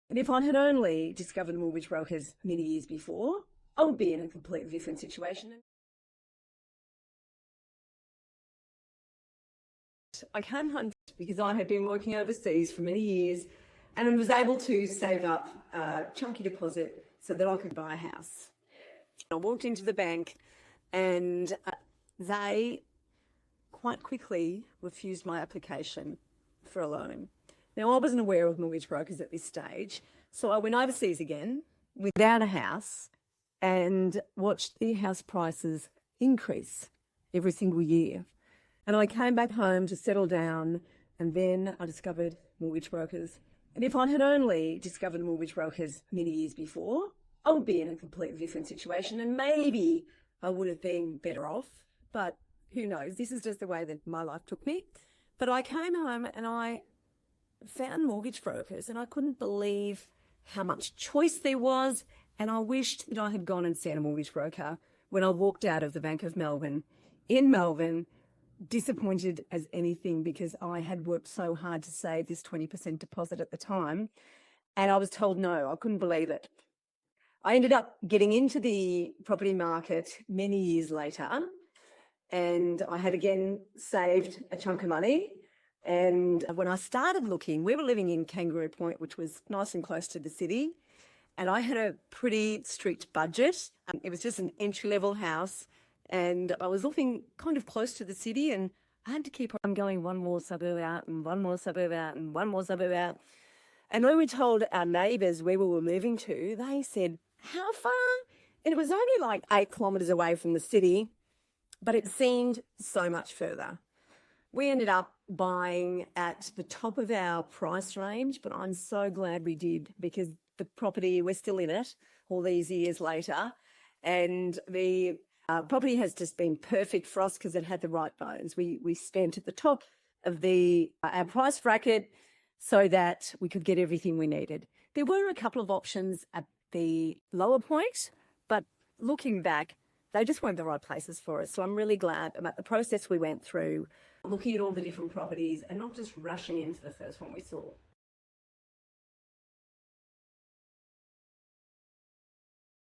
And if I had only discovered mortgage brokers many years before, I would be in a completely different situation. I came home because I had been working overseas for many years and I was able to save up a chunky deposit so that I could buy a house. I walked into the bank and they quite quickly refused my application for a loan. Now, I wasn't aware of mortgage brokers at this stage, so I went overseas again without a house and watched the house prices increase every single year. And I came back home to settle down, and then I discovered mortgage brokers. And if I had only discovered mortgage brokers many years before, I would be in a completely different situation, and maybe I would have been better off. But who knows? This is just the way that my life took me. But I came home and I found mortgage brokers, and I couldn't believe how much choice there was. And I wished that I had gone and seen a mortgage broker when I walked out of the Bank of Melbourne in Melbourne, disappointed as anything, because I had worked so hard to save this 20% deposit at the time. And I was told no. I couldn't believe it. I ended up getting into the property market many years later, and I had again saved a chunk of money. And when I started looking, we were living in Kangaroo Point, which was nice and close to the city. And I had a pretty strict budget. It was just an entry-level house. And I was looking kind of close to the city, and I had to keep on going one more suburb out and one more suburb out and one more suburb out. And when we told our neighbours where we were moving to, they said, "How far?" And it was only like 8 kilometres away from the city, but it seemed so much further. We ended up buying at the top of our price range, but I'm so glad we did, because the property, we're still in it all these years later. And the property has just been perfect for us because it had the right bones. We spent at the top of our price bracket so that we could get everything we needed. There were a couple of options at the lower point, but looking back, they just weren't the right places for us. So I'm really glad about the process we went through, looking at all the different properties and not just rushing into the first one we saw.